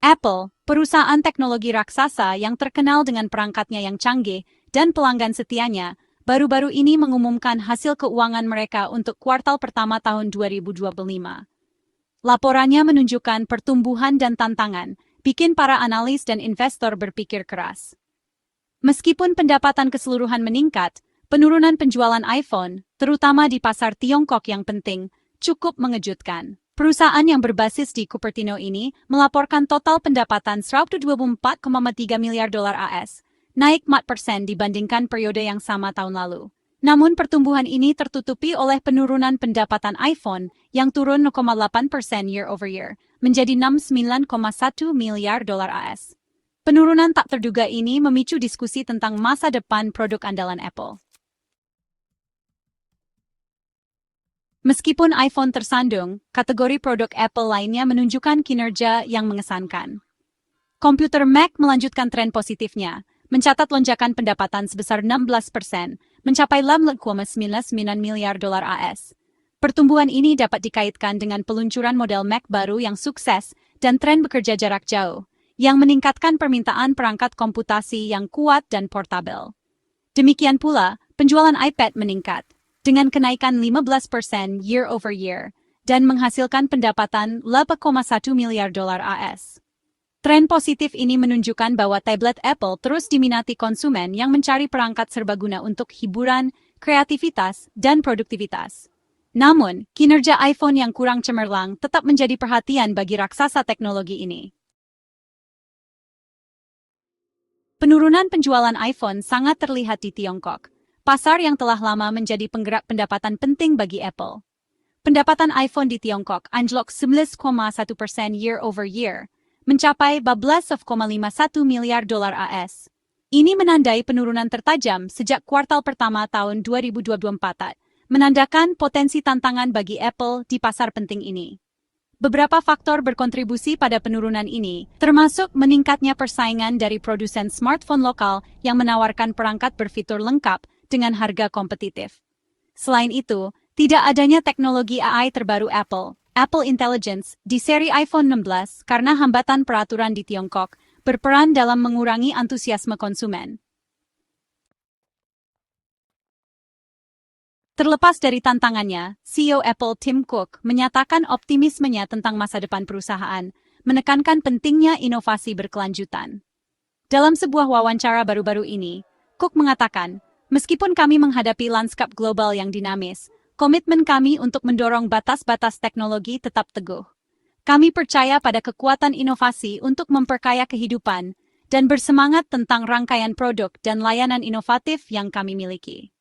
Apple, perusahaan teknologi raksasa yang terkenal dengan perangkatnya yang canggih dan pelanggan setianya, baru-baru ini mengumumkan hasil keuangan mereka untuk kuartal pertama tahun 2025. Laporannya menunjukkan pertumbuhan dan tantangan, bikin para analis dan investor berpikir keras. Meskipun pendapatan keseluruhan meningkat, penurunan penjualan iPhone, terutama di pasar Tiongkok yang penting, cukup mengejutkan. Perusahaan yang berbasis di Cupertino ini melaporkan total pendapatan 124,3 miliar dolar AS, naik 4% dibandingkan periode yang sama tahun lalu. Namun pertumbuhan ini tertutupi oleh penurunan pendapatan iPhone yang turun 0,8% year over year, menjadi 69,1 miliar dolar AS. Penurunan tak terduga ini memicu diskusi tentang masa depan produk andalan Apple. Meskipun iPhone tersandung, kategori produk Apple lainnya menunjukkan kinerja yang mengesankan. Komputer Mac melanjutkan tren positifnya, mencatat lonjakan pendapatan sebesar 16%, mencapai 8,99 miliar dolar AS. Pertumbuhan ini dapat dikaitkan dengan peluncuran model Mac baru yang sukses dan tren bekerja jarak jauh, yang meningkatkan permintaan perangkat komputasi yang kuat dan portabel. Demikian pula, penjualan iPad meningkat, dengan kenaikan 15% year over year, dan menghasilkan pendapatan 8,1 miliar dolar AS. Tren positif ini menunjukkan bahwa tablet Apple terus diminati konsumen yang mencari perangkat serbaguna untuk hiburan, kreativitas, dan produktivitas. Namun, kinerja iPhone yang kurang cemerlang tetap menjadi perhatian bagi raksasa teknologi ini. Penurunan penjualan iPhone sangat terlihat di Tiongkok, pasar yang telah lama menjadi penggerak pendapatan penting bagi Apple. Pendapatan iPhone di Tiongkok anjlok 11,1% year over year, mencapai 12,51 miliar dolar AS. Ini menandai penurunan tertajam sejak kuartal pertama tahun 2024, menandakan potensi tantangan bagi Apple di pasar penting ini. Beberapa faktor berkontribusi pada penurunan ini, termasuk meningkatnya persaingan dari produsen smartphone lokal yang menawarkan perangkat berfitur lengkap dengan harga kompetitif. Selain itu, tidak adanya teknologi AI terbaru Apple Intelligence, di seri iPhone 16 karena hambatan peraturan di Tiongkok, berperan dalam mengurangi antusiasme konsumen. Terlepas dari tantangannya, CEO Apple Tim Cook menyatakan optimismenya tentang masa depan perusahaan, menekankan pentingnya inovasi berkelanjutan. Dalam sebuah wawancara baru-baru ini, Cook mengatakan, meskipun kami menghadapi lanskap global yang dinamis, komitmen kami untuk mendorong batas-batas teknologi tetap teguh. Kami percaya pada kekuatan inovasi untuk memperkaya kehidupan dan bersemangat tentang rangkaian produk dan layanan inovatif yang kami miliki.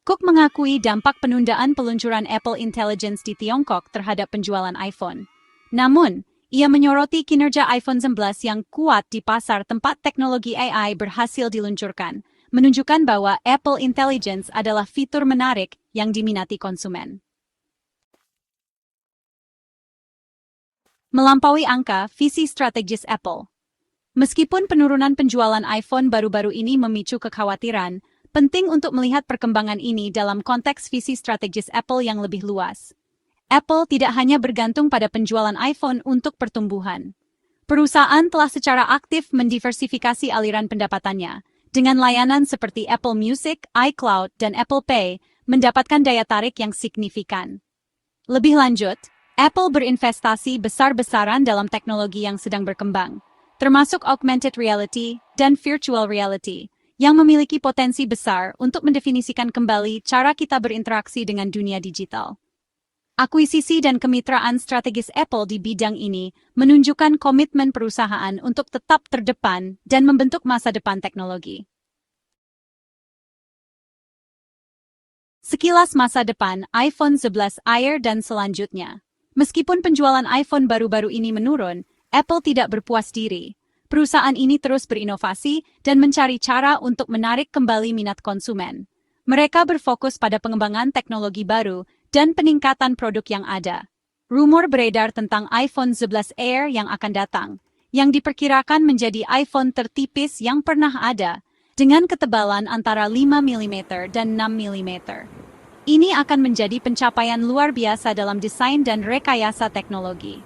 Cook mengakui dampak penundaan peluncuran Apple Intelligence di Tiongkok terhadap penjualan iPhone. Namun, ia menyoroti kinerja iPhone 11 yang kuat di pasar tempat teknologi AI berhasil diluncurkan, menunjukkan bahwa Apple Intelligence adalah fitur menarik yang diminati konsumen. Melampaui angka visi strategis Apple. Meskipun penurunan penjualan iPhone baru-baru ini memicu kekhawatiran, penting untuk melihat perkembangan ini dalam konteks visi strategis Apple yang lebih luas. Apple tidak hanya bergantung pada penjualan iPhone untuk pertumbuhan. Perusahaan telah secara aktif mendiversifikasi aliran pendapatannya, dengan layanan seperti Apple Music, iCloud, dan Apple Pay, mendapatkan daya tarik yang signifikan. Lebih lanjut, Apple berinvestasi besar-besaran dalam teknologi yang sedang berkembang, termasuk augmented reality dan virtual reality, yang memiliki potensi besar untuk mendefinisikan kembali cara kita berinteraksi dengan dunia digital. Akuisisi dan kemitraan strategis Apple di bidang ini menunjukkan komitmen perusahaan untuk tetap terdepan dan membentuk masa depan teknologi. Sekilas masa depan iPhone 11 Air dan selanjutnya. Meskipun penjualan iPhone baru-baru ini menurun, Apple tidak berpuas diri. Perusahaan ini terus berinovasi dan mencari cara untuk menarik kembali minat konsumen. Mereka berfokus pada pengembangan teknologi baru dan peningkatan produk yang ada. Rumor beredar tentang iPhone 11 Air yang akan datang, yang diperkirakan menjadi iPhone tertipis yang pernah ada, dengan ketebalan antara 5 mm dan 6 mm. Ini akan menjadi pencapaian luar biasa dalam desain dan rekayasa teknologi.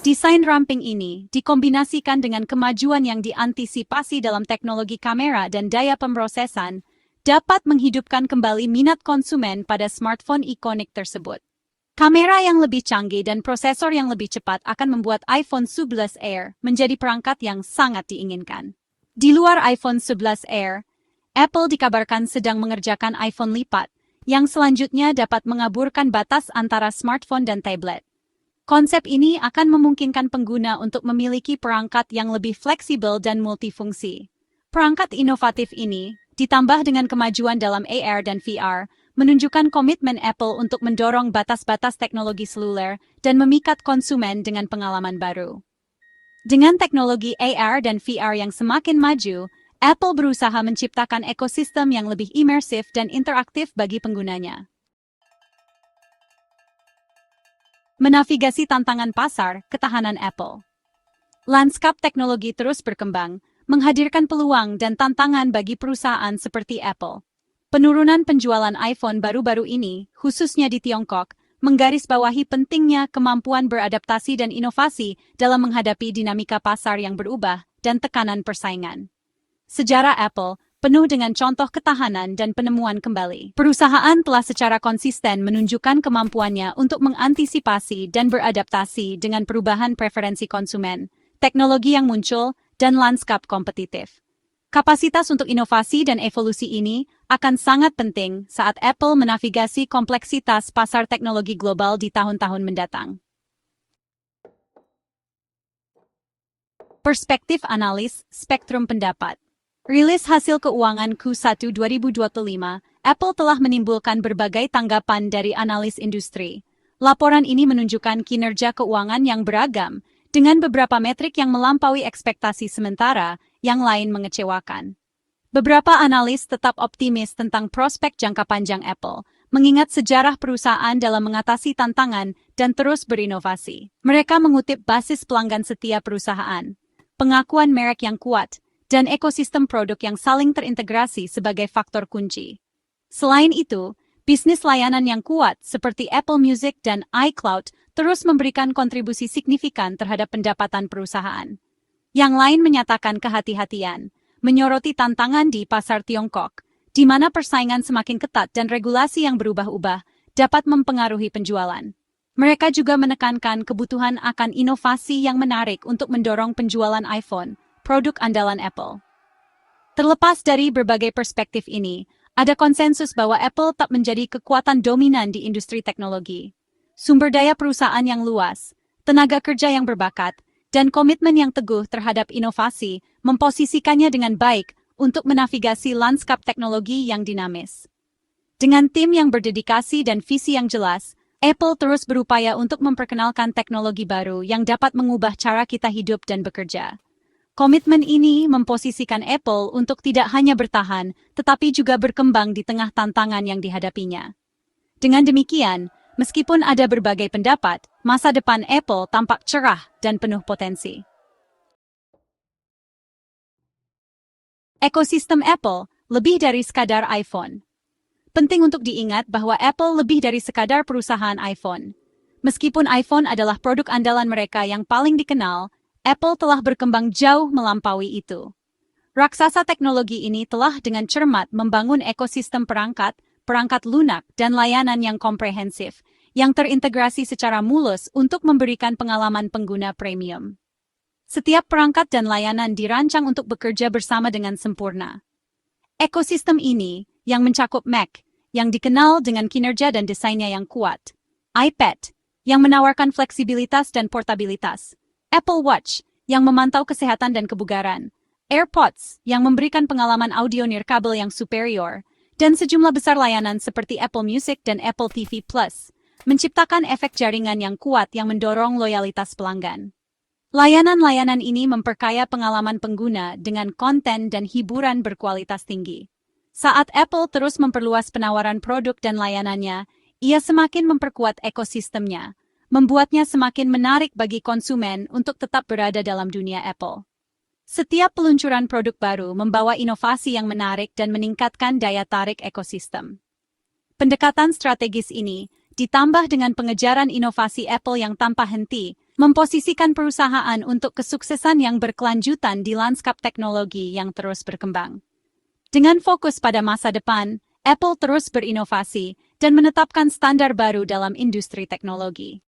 Desain ramping ini dikombinasikan dengan kemajuan yang diantisipasi dalam teknologi kamera dan daya pemrosesan, dapat menghidupkan kembali minat konsumen pada smartphone ikonik tersebut. Kamera yang lebih canggih dan prosesor yang lebih cepat akan membuat iPhone 11 Air menjadi perangkat yang sangat diinginkan. Di luar iPhone 11 Air, Apple dikabarkan sedang mengerjakan iPhone lipat, yang selanjutnya dapat mengaburkan batas antara smartphone dan tablet. Konsep ini akan memungkinkan pengguna untuk memiliki perangkat yang lebih fleksibel dan multifungsi. Perangkat inovatif ini, ditambah dengan kemajuan dalam AR dan VR, menunjukkan komitmen Apple untuk mendorong batas-batas teknologi seluler dan memikat konsumen dengan pengalaman baru. Dengan teknologi AR dan VR yang semakin maju, Apple berusaha menciptakan ekosistem yang lebih imersif dan interaktif bagi penggunanya. Menavigasi tantangan pasar, ketahanan Apple. Lanskap teknologi terus berkembang, menghadirkan peluang dan tantangan bagi perusahaan seperti Apple. Penurunan penjualan iPhone baru-baru ini, khususnya di Tiongkok, menggarisbawahi pentingnya kemampuan beradaptasi dan inovasi dalam menghadapi dinamika pasar yang berubah dan tekanan persaingan. Sejarah Apple penuh dengan contoh ketahanan dan penemuan kembali. Perusahaan telah secara konsisten menunjukkan kemampuannya untuk mengantisipasi dan beradaptasi dengan perubahan preferensi konsumen, teknologi yang muncul, dan lanskap kompetitif. Kapasitas untuk inovasi dan evolusi ini akan sangat penting saat Apple menavigasi kompleksitas pasar teknologi global di tahun-tahun mendatang. Perspektif analis, spektrum pendapat. Rilis hasil keuangan Q1 2025, Apple telah menimbulkan berbagai tanggapan dari analis industri. Laporan ini menunjukkan kinerja keuangan yang beragam, dengan beberapa metrik yang melampaui ekspektasi sementara, yang lain mengecewakan. Beberapa analis tetap optimis tentang prospek jangka panjang Apple, mengingat sejarah perusahaan dalam mengatasi tantangan dan terus berinovasi. Mereka mengutip basis pelanggan setia perusahaan, pengakuan merek yang kuat, dan ekosistem produk yang saling terintegrasi sebagai faktor kunci. Selain itu, bisnis layanan yang kuat seperti Apple Music dan iCloud terus memberikan kontribusi signifikan terhadap pendapatan perusahaan. Yang lain menyatakan kehati-hatian, menyoroti tantangan di pasar Tiongkok, di mana persaingan semakin ketat dan regulasi yang berubah-ubah dapat mempengaruhi penjualan. Mereka juga menekankan kebutuhan akan inovasi yang menarik untuk mendorong penjualan iPhone, produk andalan Apple. Terlepas dari berbagai perspektif ini, ada konsensus bahwa Apple tak menjadi kekuatan dominan di industri teknologi. Sumber daya perusahaan yang luas, tenaga kerja yang berbakat, dan komitmen yang teguh terhadap inovasi memposisikannya dengan baik untuk menavigasi lanskap teknologi yang dinamis. Dengan tim yang berdedikasi dan visi yang jelas, Apple terus berupaya untuk memperkenalkan teknologi baru yang dapat mengubah cara kita hidup dan bekerja. Komitmen ini memposisikan Apple untuk tidak hanya bertahan, tetapi juga berkembang di tengah tantangan yang dihadapinya. Dengan demikian, meskipun ada berbagai pendapat, masa depan Apple tampak cerah dan penuh potensi. Ekosistem Apple lebih dari sekadar iPhone. Penting untuk diingat bahwa Apple lebih dari sekadar perusahaan iPhone. Meskipun iPhone adalah produk andalan mereka yang paling dikenal, Apple telah berkembang jauh melampaui itu. Raksasa teknologi ini telah dengan cermat membangun ekosistem perangkat lunak, dan layanan yang komprehensif, yang terintegrasi secara mulus untuk memberikan pengalaman pengguna premium. Setiap perangkat dan layanan dirancang untuk bekerja bersama dengan sempurna. Ekosistem ini, yang mencakup Mac, yang dikenal dengan kinerja dan desainnya yang kuat, iPad, yang menawarkan fleksibilitas dan portabilitas, Apple Watch, yang memantau kesehatan dan kebugaran, AirPods, yang memberikan pengalaman audio nirkabel yang superior, dan sejumlah besar layanan seperti Apple Music dan Apple TV+, menciptakan efek jaringan yang kuat yang mendorong loyalitas pelanggan. Layanan-layanan ini memperkaya pengalaman pengguna dengan konten dan hiburan berkualitas tinggi. Saat Apple terus memperluas penawaran produk dan layanannya, ia semakin memperkuat ekosistemnya, membuatnya semakin menarik bagi konsumen untuk tetap berada dalam dunia Apple. Setiap peluncuran produk baru membawa inovasi yang menarik dan meningkatkan daya tarik ekosistem. Pendekatan strategis ini, ditambah dengan pengejaran inovasi Apple yang tanpa henti, memposisikan perusahaan untuk kesuksesan yang berkelanjutan di lanskap teknologi yang terus berkembang. Dengan fokus pada masa depan, Apple terus berinovasi dan menetapkan standar baru dalam industri teknologi.